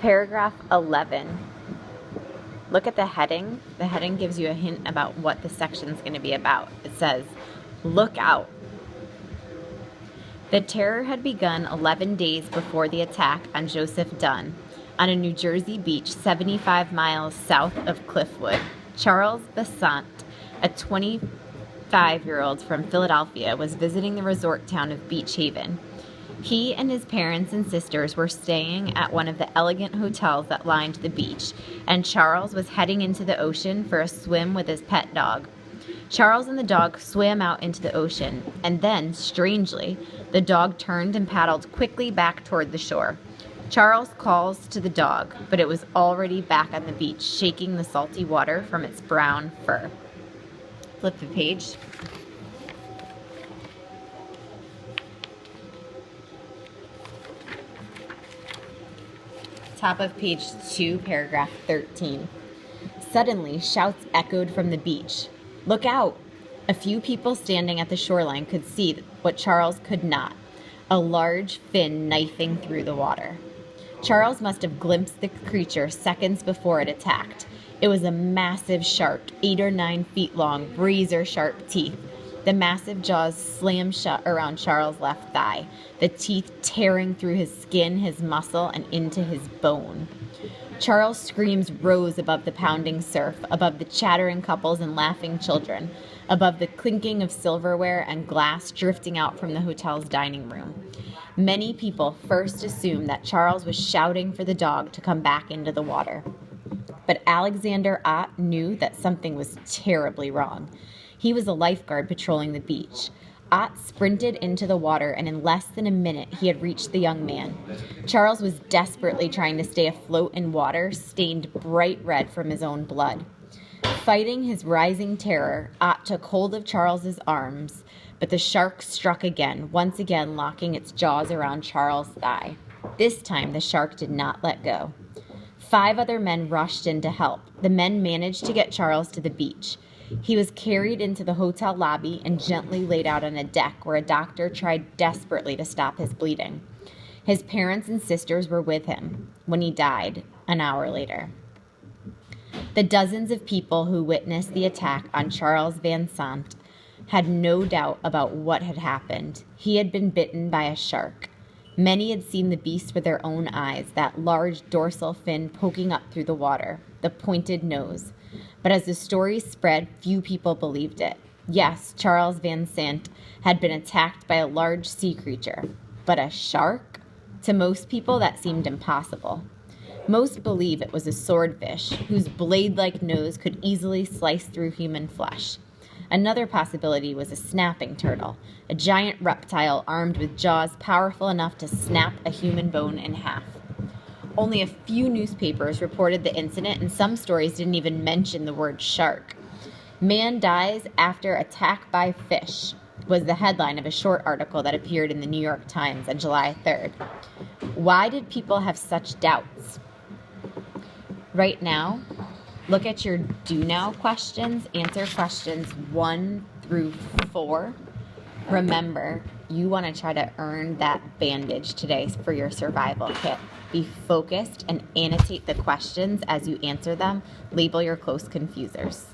Paragraph 11. Look at the heading. The heading gives you a hint about what the section is going to be about. It says, "Look out." The terror had begun 11 days before the attack on Joseph Dunn on a New Jersey beach 75 miles south of Cliffwood. Charles Besant, a 25-year-old from Philadelphia, was visiting the resort town of Beach Haven. He and his parents and sisters were staying at one of the elegant hotels that lined the beach, and Charles was heading into the ocean for a swim with his pet dog. Charles and the dog swam out into the ocean, and then, strangely, the dog turned and paddled quickly back toward the shore. Charles calls to the dog, but it was already back on the beach, shaking the salty water from its brown fur. Flip the page. Top of page 2, paragraph 13. Suddenly, shouts echoed from the beach. "Look out!" A few people standing at the shoreline could see what Charles could not, a large fin knifing through the water. Charles must have glimpsed the creature seconds before it attacked. It was a massive shark, 8 or 9 feet long, razor-sharp teeth. The massive jaws slammed shut around Charles' left thigh, the teeth tearing through his skin, his muscle, and into his bone. Charles' screams rose above the pounding surf, above the chattering couples and laughing children, above the clinking of silverware and glass drifting out from the hotel's dining room. Many people first assumed that Charles was shouting for the dog to come back into the water. But Alexander Ott knew that something was terribly wrong. He was a lifeguard patrolling the beach. Ott sprinted into the water, and in less than a minute, he had reached the young man. Charles was desperately trying to stay afloat in water, stained bright red from his own blood. Fighting his rising terror, Ott took hold of Charles's arms, but the shark struck again, once again locking its jaws around Charles' thigh. This time, the shark did not let go. 5 other men rushed in to help. The men managed to get Charles to the beach. He was carried into the hotel lobby and gently laid out on a deck where a doctor tried desperately to stop his bleeding. His parents and sisters were with him when he died an hour later. The dozens of people who witnessed the attack on Charles Van Sant had no doubt about what had happened. He had been bitten by a shark. Many had seen the beast with their own eyes, that large dorsal fin poking up through the water, the pointed nose. But as the story spread, few people believed it. Yes, Charles Van Sant had been attacked by a large sea creature. But a shark? To most people, that seemed impossible. Most believe it was a swordfish, whose blade-like nose could easily slice through human flesh. Another possibility was a snapping turtle, a giant reptile armed with jaws powerful enough to snap a human bone in half. Only a few newspapers reported the incident, and some stories didn't even mention the word shark. "Man dies after attack by fish" was the headline of a short article that appeared in the New York Times on July 3rd. Why did people have such doubts? Right now, look at your do now questions. Answer questions 1 through 4. Remember, you want to try to earn that bandage today for your survival kit. Be focused and annotate the questions as you answer them. Label your close confusers.